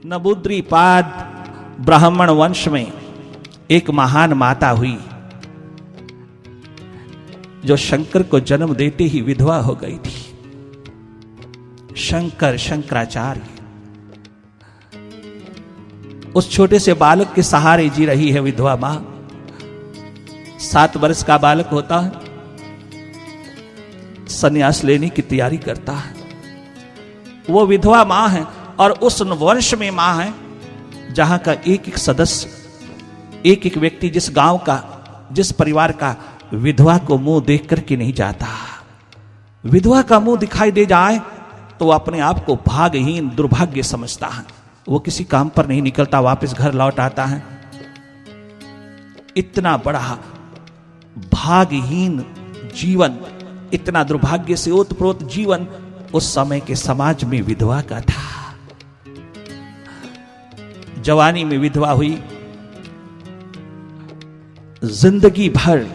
नबूद्रीपाद ब्राह्मण वंश में एक महान माता हुई जो शंकर को जन्म देते ही विधवा हो गई थी। शंकर शंकराचार्य उस छोटे से बालक के सहारे जी रही है विधवा मां। 7 वर्ष का बालक होता है, संन्यास लेने की तैयारी करता है। वो विधवा मां है और उस वंश में मां है जहां का एक एक सदस्य, एक एक व्यक्ति, जिस गांव का, जिस परिवार का विधवा को मुंह देख करके नहीं जाता। विधवा का मुंह दिखाई दे जाए तो वो अपने आप को भाग्यहीन, दुर्भाग्य समझता है। वो किसी काम पर नहीं निकलता, वापस घर लौट आता है। इतना बड़ा भाग्यहीन जीवन, इतना दुर्भाग्य से ओतप्रोत जीवन उस समय के समाज में विधवा का था। जवानी में विधवा हुई, जिंदगी भर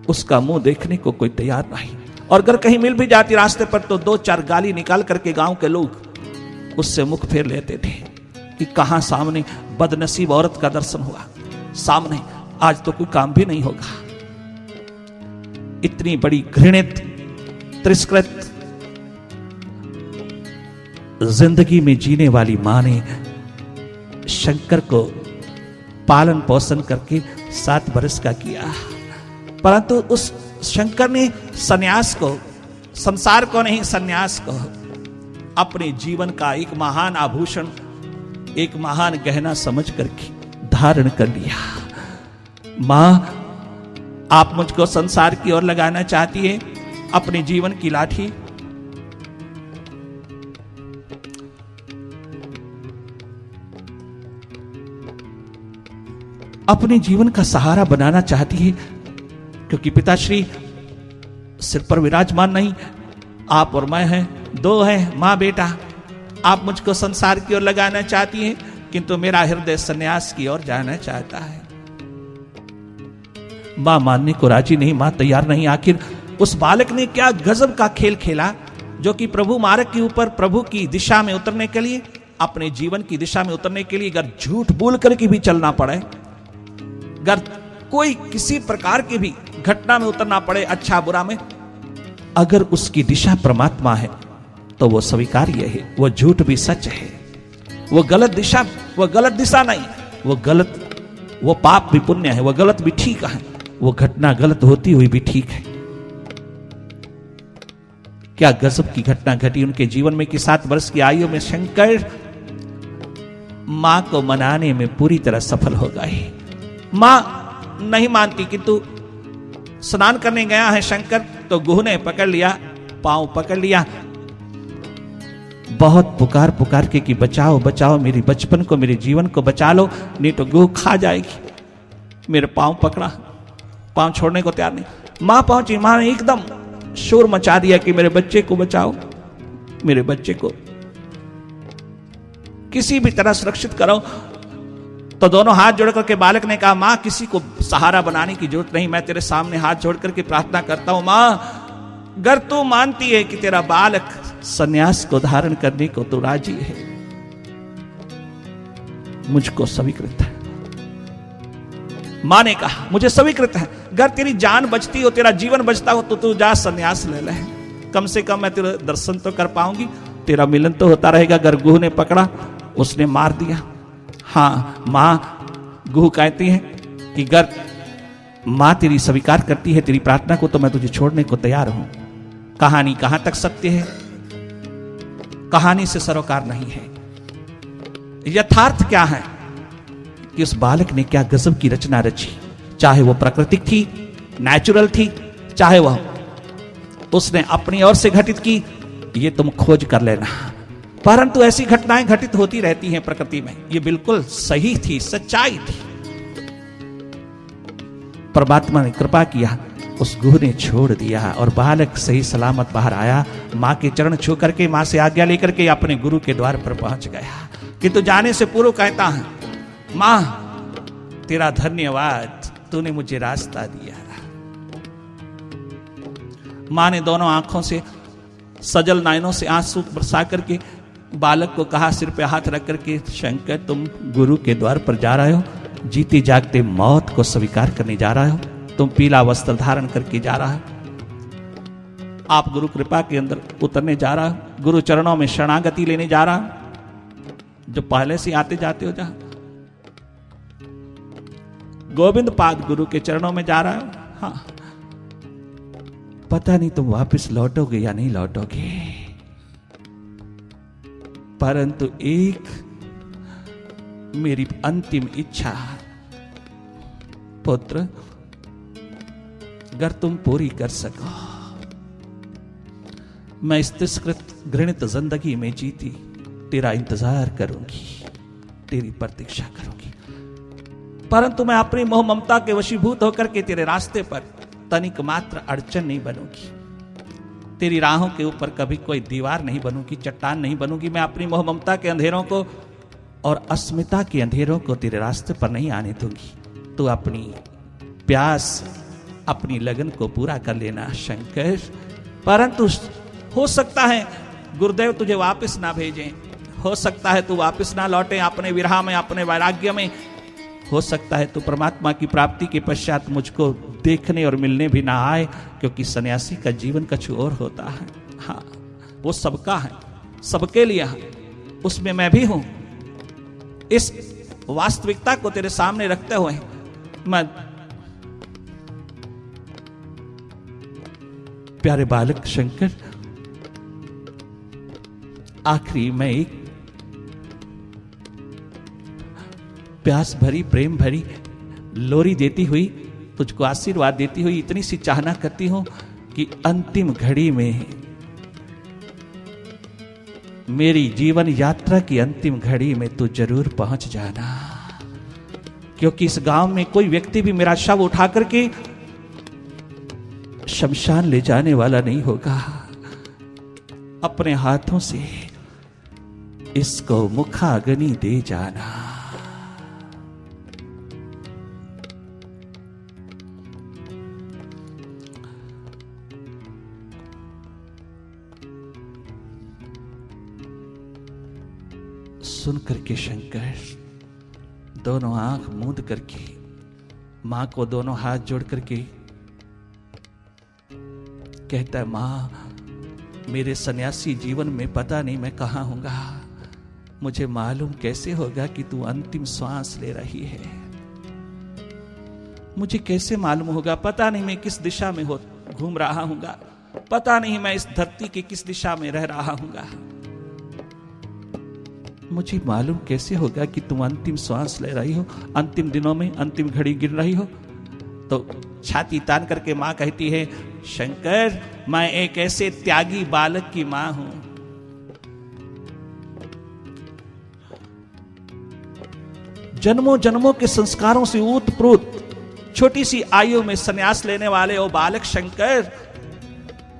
उसका मुंह देखने को कोई तैयार नहीं, और अगर कहीं मिल भी जाती रास्ते पर तो 2-4 गाली निकाल करके गांव के लोग उससे मुख फेर लेते थे कि कहां सामने बदनसीब औरत का दर्शन हुआ, सामने आज तो कोई काम भी नहीं होगा। इतनी बड़ी घृणित, तिरस्कृत जिंदगी में जीने वाली मां ने शंकर को पालन पोषण करके 7 वर्ष का किया, परंतु उस शंकर ने सन्यास को, संसार को नहीं, सन्यास को अपने जीवन का एक महान आभूषण, एक महान गहना समझ करके धारण कर लिया। मां, आप मुझको संसार की ओर लगाना चाहती है अपने जीवन की लाठी? अपने जीवन का सहारा बनाना चाहती है, क्योंकि पिताश्री सिर पर विराजमान नहीं, आप और मैं हैं, 2 हैं, मां बेटा। आप मुझको संसार की ओर लगाना चाहती हैं, किंतु मेरा हृदय सन्यास की ओर जाना चाहता है। मां मानने को राजी नहीं, मां तैयार नहीं। आखिर उस बालक ने क्या गजब का खेल खेला, जो कि प्रभु मार्ग के ऊपर, प्रभु की दिशा में उतरने के लिए, अपने जीवन की दिशा में उतरने के लिए अगर झूठ बोल करके भी चलना पड़े, अगर कोई किसी प्रकार की भी घटना में उतरना पड़े, अच्छा बुरा में, अगर उसकी दिशा परमात्मा है तो वो स्वीकार्य है। वो झूठ भी सच है, वो गलत दिशा, वो गलत दिशा नहीं, वो गलत, वो पाप भी पुण्य है, वो गलत भी ठीक है, वो घटना गलत होती हुई भी ठीक है। क्या गजब की घटना घटी उनके जीवन में कि 7 वर्ष की आयु में शंकर मां को मनाने में पूरी तरह सफल हो गए। मां नहीं मानती, किंतु स्नान करने गया है शंकर तो गुह ने पकड़ लिया, पांव पकड़ लिया, बहुत पुकार पुकार के कि बचाओ बचाओ, मेरी बचपन को, मेरे जीवन को बचा लो, नहीं तो गुह खा जाएगी। मेरे पांव पकड़ा, पांव छोड़ने को तैयार नहीं। मां पहुंची, मां ने एकदम शोर मचा दिया कि मेरे बच्चे को बचाओ, मेरे बच्चे को किसी भी तरह सुरक्षित करो। तो दोनों हाथ जोड़ करके बालक ने कहा, मां किसी को सहारा बनाने की जरूरत नहीं, मैं तेरे सामने हाथ जोड़ करके प्रार्थना करता हूं। मां, अगर तू मानती है कि तेरा बालक सन्यास को धारण करने को तो राजी है, मुझको स्वीकृत है। मां ने कहा, मुझे स्वीकृत है, अगर तेरी जान बचती हो, तेरा जीवन बचता हो तो तू जा सन्यास ले ले, कम से कम मैं तेरा दर्शन तो कर पाऊंगी, तेरा मिलन तो होता रहेगा। अगर गुह ने पकड़ा, उसने मार दिया। हाँ, मां, गुह कहती है कि अगर मां तेरी स्वीकार करती है तेरी प्रार्थना को तो मैं तुझे छोड़ने को तैयार हूं। कहानी कहां तक सत्य है, कहानी से सरोकार नहीं है। यथार्थ क्या है कि उस बालक ने क्या गजब की रचना रची, चाहे वो प्राकृतिक थी, नेचुरल थी, चाहे वह उसने अपनी ओर से घटित की, ये तुम खोज कर लेना। परंतु ऐसी घटनाएं घटित होती रहती हैं प्रकृति में, ये बिल्कुल सही थी, सच्चाई थी। परमात्मा ने कृपा किया, उस गुह ने छोड़ दिया और बालक सही सलामत बाहर आया। मां के चरण छू करके, मां से आज्ञा लेकर के अपने गुरु के द्वार पर पहुंच गया। किंतु जाने से पूर्व कहता है, मां तेरा धन्यवाद, तूने मुझे रास्ता दिया। मां ने दोनों आंखों से, सजल नयनों से आंसू बरसा करके बालक को कहा सिर पे हाथ रख करके, शंकर तुम गुरु के द्वार पर जा रहे हो, जीते जागते मौत को स्वीकार करने जा रहे हो, तुम पीला वस्त्र धारण करके जा रहा हो, आप गुरु कृपा के अंदर उतरने जा रहा हो, गुरु चरणों में शरणागति लेने जा रहा हो, जो पहले से आते जाते हो जा, गोविंद पाद गुरु के चरणों में जा रहा हो। हाँ, पता नहीं तुम वापस लौटोगे या नहीं लौटोगे, परंतु एक मेरी अंतिम इच्छा पुत्र, अगर तुम पूरी कर सको, मैं इस तिरस्कृत घृणित जिंदगी में जीती तेरा इंतजार करूंगी, तेरी प्रतीक्षा करूंगी, परंतु मैं अपनी मोह ममता के वशीभूत होकर के तेरे रास्ते पर तनिक मात्र अड़चन नहीं बनूंगी, तेरी राहों के ऊपर कभी कोई दीवार नहीं बनूंगी, चट्टान नहीं बनूंगी। मैं अपनी मोह ममता के अंधेरों को और अस्मिता के अंधेरों को तेरे रास्ते पर नहीं आने दूंगी। तू अपनी प्यास, अपनी लगन को पूरा कर लेना शंकर, परंतु हो सकता है गुरुदेव तुझे वापस ना भेजें, हो सकता है तू वापस ना लौटे अपने विरह में, अपने वैराग्य में, हो सकता है तू परमात्मा की प्राप्ति के पश्चात मुझको देखने और मिलने भी ना आए, क्योंकि सन्यासी का जीवन कुछ और होता है। हाँ, वो सबका है, सबके लिए है, उसमें मैं भी हूं। इस वास्तविकता को तेरे सामने रखते हुए मैं, प्यारे बालक शंकर, आखिरी मैं एक प्यास भरी, प्रेम भरी लोरी देती हुई, तुझको आशीर्वाद देती हुई इतनी सी चाहना करती हूं कि अंतिम घड़ी में, मेरी जीवन यात्रा की अंतिम घड़ी में तू जरूर पहुंच जाना, क्योंकि इस गांव में कोई व्यक्ति भी मेरा शव उठा करके शमशान ले जाने वाला नहीं होगा। अपने हाथों से इसको मुखाग्नि दे जाना। सुन करके शंकर दोनों आंख मूंद करके मां को दोनों हाथ जोड़ करके कहता है, मां मेरे सन्यासी जीवन में पता नहीं मैं कहां हूंगा, मुझे मालूम कैसे होगा कि तू अंतिम श्वास ले रही है, मुझे कैसे मालूम होगा, पता नहीं मैं किस दिशा में घूम रहा हूंगा, पता नहीं मैं इस धरती के किस दिशा में रह रहा हूंगा, मुझे मालूम कैसे होगा कि तुम अंतिम श्वास ले रही हो, अंतिम दिनों में अंतिम घड़ी गिर रही हो। तो छाती तान करके मां कहती है, शंकर मैं एक ऐसे त्यागी बालक की मां हूं, जन्मों जन्मों के संस्कारों से ऊत-प्रोत छोटी सी आयु में संन्यास लेने वाले ओ बालक शंकर,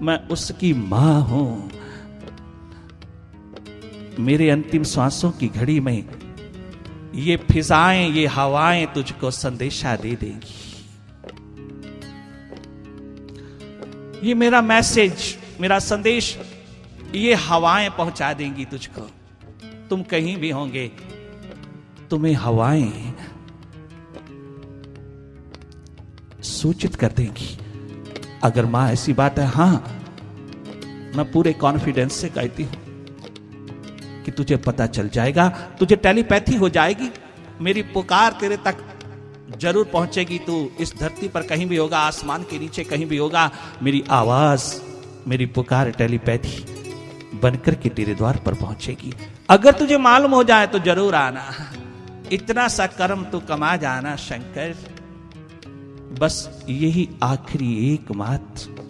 मैं उसकी मां हूं। मेरे अंतिम सांसों की घड़ी में ये फिजाएं, ये हवाएं तुझको संदेशा दे देंगी, ये मेरा मैसेज, मेरा संदेश, ये हवाएं पहुंचा देंगी तुझको। तुम कहीं भी होंगे, तुम्हें हवाएं सूचित कर देंगी। अगर मां ऐसी बात है, हां मैं पूरे कॉन्फिडेंस से कहती हूं कि तुझे पता चल जाएगा, तुझे टेलीपैथी हो जाएगी, मेरी पुकार तेरे तक जरूर पहुंचेगी। तू इस धरती पर कहीं भी होगा, आसमान के नीचे कहीं भी होगा, मेरी आवाज, मेरी पुकार टेलीपैथी बनकर के तेरे द्वार पर पहुंचेगी। अगर तुझे मालूम हो जाए तो जरूर आना, इतना सा कर्म तू कमा जाना शंकर। बस यही आखिरी एकमात्र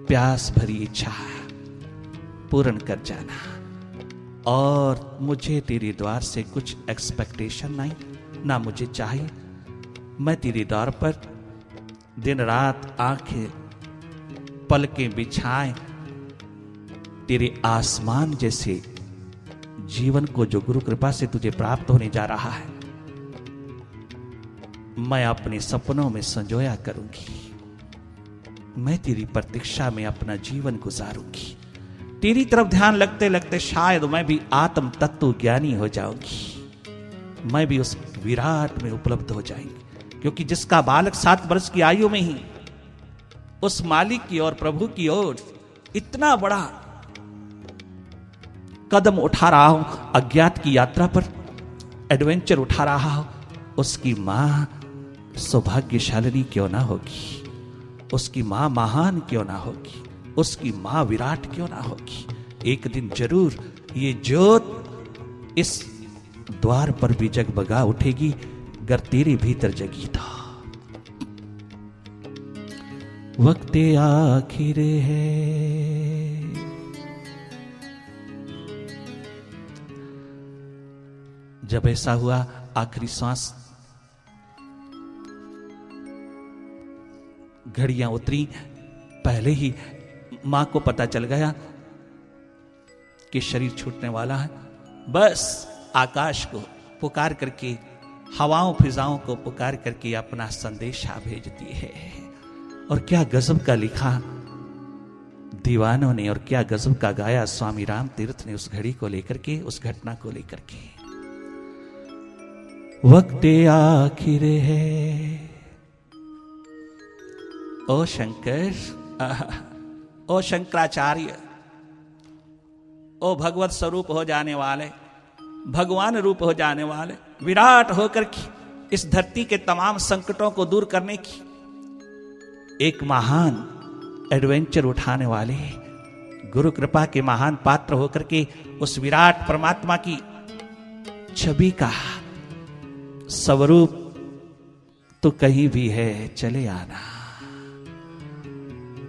प्यास भरी इच्छा पूर्ण कर जाना, और मुझे तेरे द्वार से कुछ एक्सपेक्टेशन नहीं, ना मुझे चाहिए। मैं तेरे द्वार पर दिन रात आंखें पलकें बिछाए तेरे आसमान जैसे जीवन को जो गुरु कृपा से तुझे प्राप्त होने जा रहा है, मैं अपने सपनों में संजोया करूंगी। मैं तेरी प्रतीक्षा में अपना जीवन गुजारूंगी। तेरी तरफ ध्यान लगते लगते शायद मैं भी आत्म तत्व ज्ञानी हो जाऊंगी, मैं भी उस विराट में उपलब्ध हो जाएंगी। क्योंकि जिसका बालक 7 वर्ष की आयु में ही उस मालिक की और प्रभु की ओर इतना बड़ा कदम उठा रहा हूं, अज्ञात की यात्रा पर एडवेंचर उठा रहा हूं, उसकी मां सौभाग्यशालिनी क्यों ना होगी, उसकी मां महान क्यों ना होगी, उसकी मां विराट क्यों ना होगी। एक दिन जरूर ये ज्योत इस द्वार पर भी जगबगा उठेगी, अगर तेरे भीतर जगी था। वक्त आखिर है, जब ऐसा हुआ आखिरी सांस, घड़ियां उतरी, पहले ही मां को पता चल गया कि शरीर छूटने वाला है। बस आकाश को पुकार करके, हवाओं फिजाओं को पुकार करके अपना संदेशा भेजती है। और क्या गजब का लिखा दीवानों ने, और क्या गजब का गाया स्वामी राम तीर्थ ने उस घड़ी को लेकर के, उस घटना को लेकर के। वक्त आखिर है, ओ शंकर, ओ शंकराचार्य, ओ भगवत स्वरूप हो जाने वाले, भगवान रूप हो जाने वाले, विराट होकर की इस धरती के तमाम संकटों को दूर करने की एक महान एडवेंचर उठाने वाले, गुरु कृपा के महान पात्र होकर के उस विराट परमात्मा की छवि का स्वरूप तो कहीं भी है, चले आना।